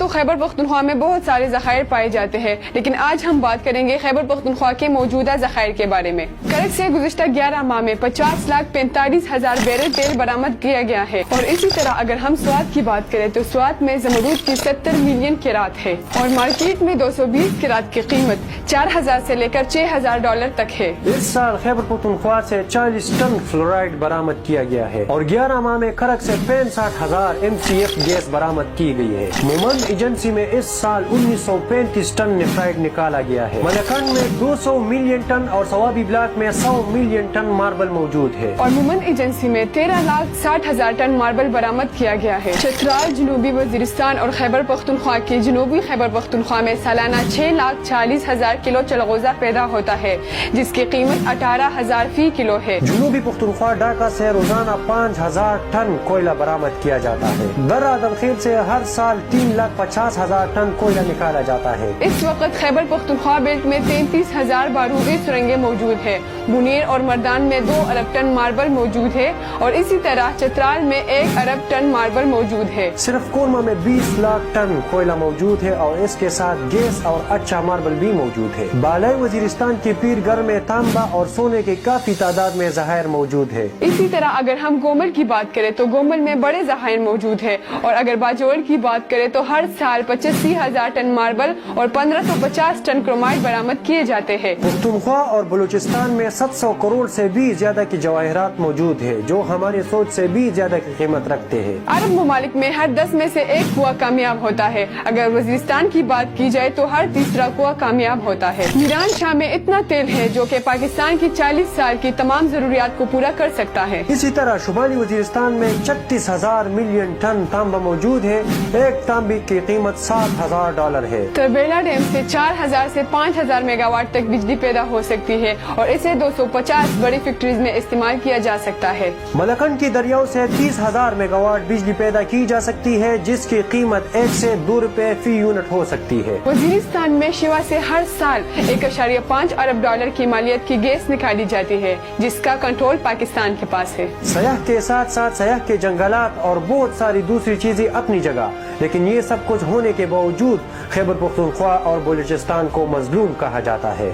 تو خیبر پختونخوا میں بہت سارے ذخائر پائے جاتے ہیں، لیکن آج ہم بات کریں گے خیبر پختونخوا کے موجودہ ذخائر کے بارے میں۔ کرک سے گزشتہ 11 ماہ میں 50,45,000 بیرل تیل برآمد کیا گیا ہے، اور اسی طرح اگر ہم سوات کی بات کریں تو سوات میں زمرود کی 70 ملین کیرات ہے، اور مارکیٹ میں 220 کیرات کی قیمت 4,000 سے لے کر $6,000 تک ہے۔ اس سال خیبر پختونخوا سے 40 ٹن فلورائڈ برآمد کیا گیا ہے، اور 11 ماہ میں کرک سے 65,000 MCF گیس برآمد کی گئی ہے۔ مومند ایجنسی میں اس سال 1935 ٹن نیفرائڈ نکالا گیا ہے۔ ملکان میں 200 ملین ٹن اور ثوابی بلاک میں 100 ملین ٹن ماربل موجود ہے، اور مومند ایجنسی میں 13,60,000 ٹن ماربل برآمد کیا گیا ہے۔ چترال، جنوبی وزیرستان اور خیبر پختونخوا کے جنوبی خیبر پختونخوا میں سالانہ 6,40,000 کلو چلغوزہ پیدا ہوتا ہے، جس کی قیمت 18,000 فی کلو ہے۔ جنوبی پختونخوا ڈھاکہ سے روزانہ 5,000 ٹن کوئلہ برآمد کیا جاتا ہے۔ درہ دلخیل سے ہر سال 3,50,000 ٹن کوئلہ نکالا جاتا ہے۔ اس وقت خیبر پختونخوا بیلٹ میں 33,000 بارودی سرنگیں موجود ہیں۔ منیر اور مردان میں 2 ارب ٹن ماربل موجود ہے، اور اسی طرح چترال میں 1 ارب ٹن ماربل موجود ہے۔ صرف کورما میں 20 لاکھ ٹن کوئلہ موجود ہے، اور اس کے ساتھ گیس اور اچھا ماربل بھی موجود ہے۔ بالائی وزیرستان کے پیر گھر میں تانبا اور سونے کی کافی تعداد میں ذخائر موجود ہے۔ اسی طرح اگر ہم گومل کی بات کریں تو گومل میں بڑے ذخائر موجود ہے، اور اگر باجوڑ کی بات کریں تو ہر سال 85,000 ٹن ماربل اور 1,550 ٹن کرومائٹ برآمد کیے جاتے ہیں۔ پختونخوا اور بلوچستان میں 700 کروڑ سے بھی زیادہ کی جواہرات موجود ہے، جو ہماری سوچ سے بھی زیادہ کی قیمت رکھتے ہیں۔ عرب ممالک میں ہر 10 میں سے 1 کنواں کامیاب ہوتا ہے، اگر وزیرستان کی بات کی جائے تو ہر تیسرا کنواں کامیاب ہوتا ہے۔ میران شاہ میں اتنا تیل ہے جو کہ پاکستان کی 40 سال کی تمام ضروریات کو پورا کر سکتا ہے۔ اسی طرح شمالی وزیرستان میں 36,000 ملین ٹن تانبا موجود ہے، ایک تانبے کی قیمت $7,000 ہے۔ تربیلا ڈیم سے 4,000 سے 5,000 میگا واٹ تک بجلی پیدا ہو سکتی ہے، اور اسے 250 بڑی فیکٹریز میں استعمال کیا جا سکتا ہے۔ ملکن کی دریاؤں سے 30,000 میگا واٹ بجلی پیدا کی جا سکتی ہے، جس کی قیمت 1 سے 2 روپے فی یونٹ ہو سکتی ہے۔ وزیرستان میں شیوا سے ہر سال $1.5 ارب کی مالیت کی گیس نکالی جاتی ہے، جس کا کنٹرول پاکستان کے پاس ہے۔ سیاح کے ساتھ ساتھ سیاح کے جنگلات اور بہت ساری دوسری چیزیں اپنی جگہ، لیکن یہ سب کچھ ہونے کے باوجود خیبر پختونخوا اور بلوچستان کو مظلوم کہا جاتا ہے۔